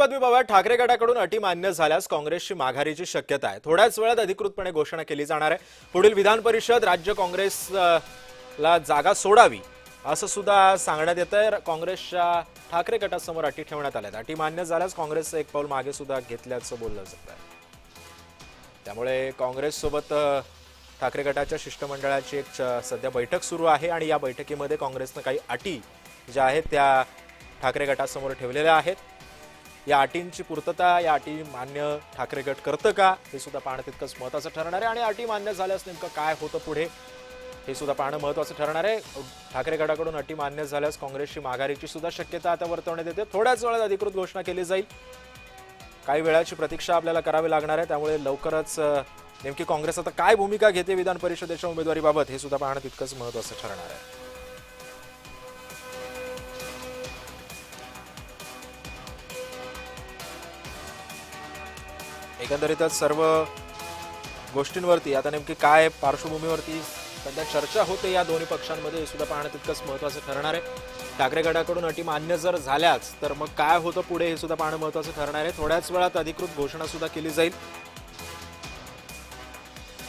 विभागात ठाकरे गटाकडून अटी मान्य झाल्यास काँग्रेसची माघारीची शक्यता आहे। थोड्याच वेळात अधिकृतपणे घोषणा केली जाणार आहे। पुढील विधान परिषद राज्य काँग्रेसला जागा सोडावी असं सुद्धा सांगण्यात येतंय। काँग्रेसच्या ठाकरे गटासमोर अटी ठेवण्यात आल्यात। अटी मान्य झाल्यास काँग्रेसचं एक पाऊल मागे सुद्धा घेतल्याचं बोललं जात आहे। त्यामुळे काँग्रेस सोबत ठाकरे गटाच्या शिष्टमंडळाची एक सध्या बैठक सुरू आहे आणि या बैठकीमध्ये काँग्रेसने काही अटी ज्या आहेत त्या ठाकरे गटासमोर ठेवलेल्या आहेत। या अटींची पूर्तता, या अटी मान्य ठाकरे गट करतं का हे सुद्धा पाहणं तितकंच महत्त्वाचं ठरणार आहे आणि अटी मान्य झाल्यास नेमकं काय होतं पुढे हे सुद्धा पाहणं महत्त्वाचं ठरणार आहे। ठाकरे गटाकडून अटी मान्य झाल्यास काँग्रेसची माघारीची सुद्धा शक्यता आता वर्तवण्यात येते। थोड्याच वेळात अधिकृत घोषणा केली जाईल। काही वेळाची प्रतीक्षा आपल्याला करावी लागणार आहे। त्यामुळे लवकरच नेमकी काँग्रेस आता काय भूमिका घेते विधान परिषदेच्या उमेदवारीबाबत हे सुद्धा पाहणं तितकंच महत्त्वाचं ठरणार आहे। एकंदरीतच सर्व गोष्टींवरती आता नेमकी काय पार्श्वभूमीवरती सध्या चर्चा होते या दोन्ही पक्षांमध्ये हे सुद्धा पाहणं तितकंच महत्त्वाचं ठरणार आहे। ठाकरे गटाकडून अटी मान्य जर झाल्याच तर मग काय होतं पुढे हे सुद्धा पाहणं महत्त्वाचं ठरणार आहे। थोड्याच वेळात अधिकृत घोषणा सुद्धा केली जाईल।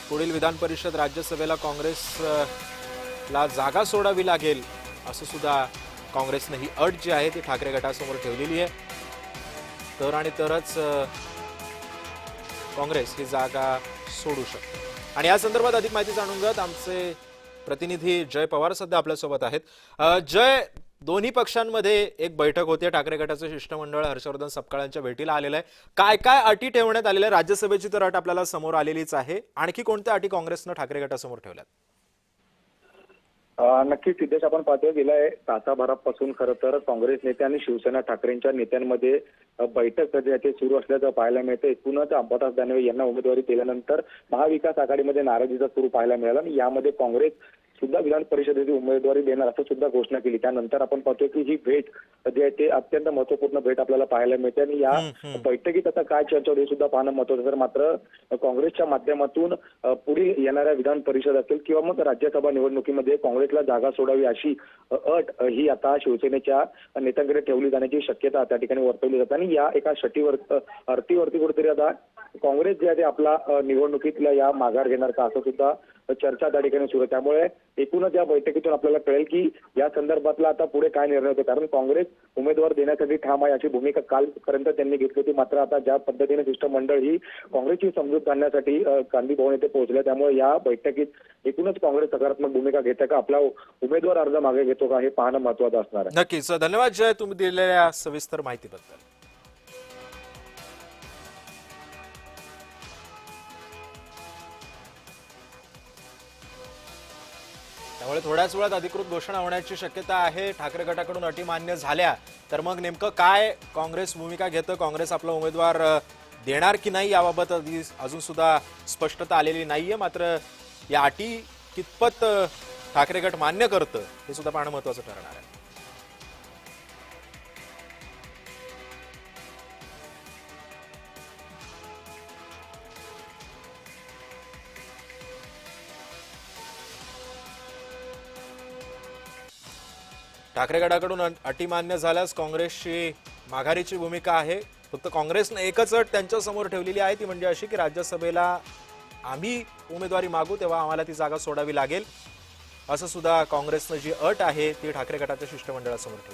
पुढील विधान परिषद राज्यसभेला काँग्रेसला जागा सोडावी लागेल असं सुद्धा काँग्रेसने ही अट जी आहे ती ठाकरे गटासमोर ठेवलेली आहे। तर आणि तरच काँग्रेस ही जागा सोडू शकते। आणि या संदर्भात अधिक माहिती जाणून घेत आमचे प्रतिनिधी जय पवार सध्या आपल्यासोबत आहेत। जय, दोन्ही पक्षांमध्ये एक बैठक होती। ठाकरे गटाचं शिष्टमंडळ हर्षवर्धन सपकाळांच्या भेटीला आलेलं आहे। काय काय अटी ठेवण्यात आलेल्या? राज्यसभेची तर अट आपल्याला समोर आलेलीच आहे। आणखी कोणत्या अटी काँग्रेसनं ठाकरे गटासमोर ठेवल्यात? नक्कीच सिद्धेश, आपण पाहतोय गेल्या तासाभरापासून खरं तर काँग्रेस नेते आणि शिवसेना ठाकरेंच्या नेत्यांमध्ये बैठक जे सुरू असल्याचं पाहायला मिळतं। एकूणच अंबादास दानवे यांना उमेदवारी दिल्यानंतर महाविकास आघाडीमध्ये नाराजीचा सूर पाहायला मिळाला आणि यामध्ये काँग्रेस सुद्धा विधान परिषदेची उमेदवारी देणार असं सुद्धा घोषणा केली। त्यानंतर आपण पाहतोय की ही भेट जी आहे ते अत्यंत महत्वपूर्ण भेट आपल्याला पाहायला मिळते आणि या बैठकीत आता काय चर्चा होईल सुद्धा पाहणं महत्वाचं। तर मात्र काँग्रेसच्या माध्यमातून पुढील येणाऱ्या विधान परिषद असेल किंवा मग राज्यसभा निवडणुकीमध्ये काँग्रेसला जागा सोडावी अशी अट ही आता शिवसेनेच्या नेत्यांकडे ठेवली जाण्याची शक्यता त्या ठिकाणी वर्तवली जाते आणि या एका अर्थीवरती कुठेतरी आता काँग्रेस जे आहे आपला निवडणुकीतला या माघार घेणार का असं सुद्धा चर्चा त्या ठिकाणी सुरू आहे। त्यामुळे एकूणच या बैठकीतून आपल्याला कळेल की या संदर्भातला आता पुढे काय निर्णय होतो, कारण काँग्रेस उमेदवार देण्यासाठी ठाम आहे अशी भूमिका कालपर्यंत त्यांनी घेतली होती। मात्र आता ज्या पद्धतीने शिष्टमंडळ ही काँग्रेसची समजूत घालण्यासाठी गांधी भवन येथे पोहोचले, त्यामुळे या बैठकीत एकूणच काँग्रेस सकारात्मक भूमिका घेते का, आपला उमेदवार अर्ज मागे घेतो का हे पाहणं महत्त्वाचं असणार आहे। नक्कीच धन्यवाद जय, तुम्ही दिलेल्या सविस्तर माहितीबद्दल। त्यामुळे थोड्याच वेळात अधिकृत घोषणा होण्याची शक्यता आहे। ठाकरे गटाकडून अटी मान्य झाल्या तर मग नेमकं काय काँग्रेस भूमिका घेतं, काँग्रेस आपला उमेदवार देणार की नाही याबाबत अजून सुद्धा स्पष्टता आलेली नाहीये। मात्र या अटी कितपत ठाकरे गट मान्य करतं हे सुद्धा पाहणं महत्त्वाचं ठरणार आहे। ठाकरे गटाकडून अटी मान्य झाल्यास काँग्रेसची माघारीची भूमिका आहे। फक्त काँग्रेसने एकच अट त्यांच्या समोर ठेवलेली आहे, ती म्हणजे अशी की राज्यसभेला आम्ही उमेदवारी मागू तेव्हा आम्हाला ती जागा सोडावी लागेल असं सुद्धा काँग्रेसनं जी अट आहे ती ठाकरे गटाच्या शिष्टमंडळासमोर ठेवली।